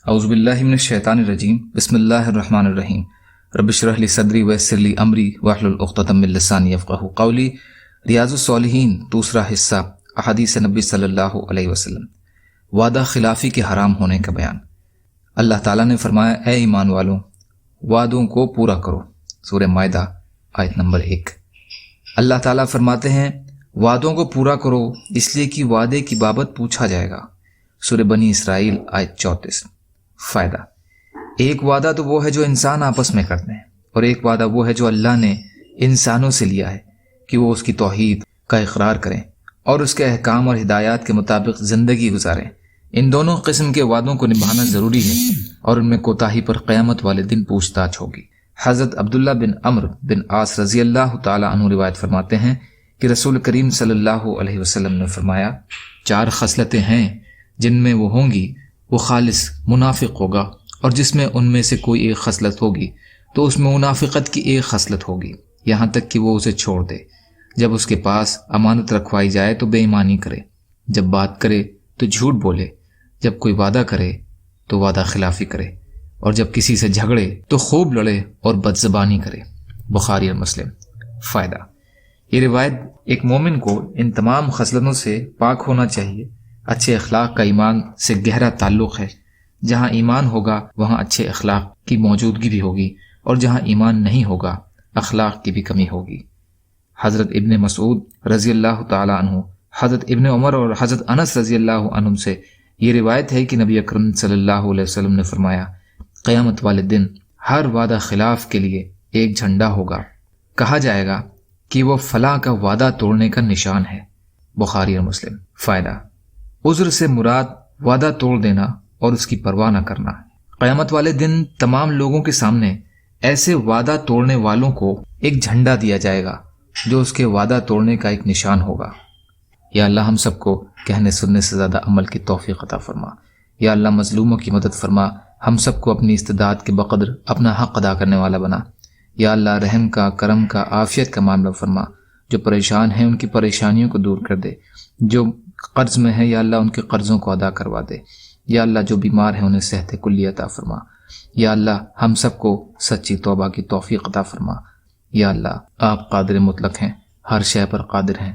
اعوذ باللہ من الشیطان الرجیم بسم اللہ الرحمن الرحیم رب اشرح لی صدری ویسر لی امری واحلل عقدۃ من لسانی یفقہوا قولی۔ ریاض الصالحین دوسرا حصہ، احادیث نبی صلی اللہ علیہ وسلم، وعدہ خلافی کے حرام ہونے کا بیان۔ اللہ تعالیٰ نے فرمایا، اے ایمان والوں، وعدوں کو پورا کرو۔ سورہ مائدہ آیت نمبر 1۔ اللہ تعالیٰ فرماتے ہیں وعدوں کو پورا کرو اس لیے کہ وعدے کی بابت پوچھا جائے گا۔ سورہ بنی اسرائیل آیت 34۔ فائدہ: ایک وعدہ تو وہ ہے جو انسان آپس میں کرتے ہیں، اور ایک وعدہ وہ ہے جو اللہ نے انسانوں سے لیا ہے کہ وہ اس کی توحید کا اقرار کریں اور اس کے احکام اور ہدایات کے مطابق زندگی گزاریں۔ ان دونوں قسم کے وعدوں کو نبھانا ضروری ہے اور ان میں کوتاہی پر قیامت والے دن پوچھ تاچھ ہوگی۔ حضرت عبداللہ بن عمرو بن عاص رضی اللہ تعالی عنہ روایت فرماتے ہیں کہ رسول کریم صلی اللہ علیہ وسلم نے فرمایا، 4 خصلتیں ہیں جن میں وہ ہوں گی وہ خالص منافق ہوگا، اور جس میں ان میں سے کوئی ایک خصلت ہوگی تو اس میں منافقت کی ایک خصلت ہوگی، یہاں تک کہ وہ اسے چھوڑ دے۔ جب اس کے پاس امانت رکھوائی جائے تو بے ایمانی کرے، جب بات کرے تو جھوٹ بولے، جب کوئی وعدہ کرے تو وعدہ خلافی کرے، اور جب کسی سے جھگڑے تو خوب لڑے اور بدزبانی کرے۔ بخاری اور مسلم۔ فائدہ: یہ روایت ایک مومن کو ان تمام خصلتوں سے پاک ہونا چاہیے۔ اچھے اخلاق کا ایمان سے گہرا تعلق ہے۔ جہاں ایمان ہوگا وہاں اچھے اخلاق کی موجودگی بھی ہوگی، اور جہاں ایمان نہیں ہوگا اخلاق کی بھی کمی ہوگی۔ حضرت ابن مسعود رضی اللہ تعالی عنہ، حضرت ابن عمر اور حضرت انس رضی اللہ عنہ سے یہ روایت ہے کہ نبی اکرم صلی اللہ علیہ وسلم نے فرمایا، قیامت والے دن ہر وعدہ خلاف کے لیے ایک جھنڈا ہوگا، کہا جائے گا کہ وہ فلاں کا وعدہ توڑنے کا نشان ہے۔ بخاری اور مسلم۔ فائدہ: عذر سے مراد وعدہ توڑ دینا اور اس کی پرواہ نہ کرنا۔ قیامت والے دن تمام لوگوں کے سامنے ایسے وعدہ توڑنے والوں کو ایک جھنڈا دیا جائے گا جو اس کے وعدہ توڑنے کا ایک نشان ہوگا۔ یا اللہ ہم سب کو کہنے سننے سے زیادہ عمل کی توفیق عطا فرما۔ یا اللہ مظلوموں کی مدد فرما، ہم سب کو اپنی استطاعت کے بقدر اپنا حق ادا کرنے والا بنا۔ یا اللہ رحم کا، کرم کا، عافیت کا معاملہ فرما۔ جو پریشان ہیں ان کی پریشانیوں کو دور کر دے، جو قرض میں ہے یا اللہ ان کے قرضوں کو ادا کروا دے۔ یا اللہ جو بیمار ہیں انہیں صحت کلی عطا فرما۔ یا اللہ ہم سب کو سچی توبہ کی توفیق عطا فرما۔ یا اللہ آپ قادر مطلق ہیں، ہر شے پر قادر ہیں،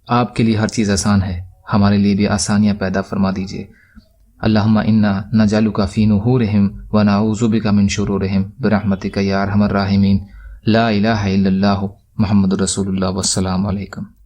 آپ کے لیے ہر چیز آسان ہے، ہمارے لیے بھی آسانیاں پیدا فرما دیجئے۔ اللہم انا نجعلک فی نحورہم ونعوذ بک من شرورہم برحمتک یا ارحم الراحمین۔ لا الہ الا اللہ محمد رسول اللہ والسلام علیکم۔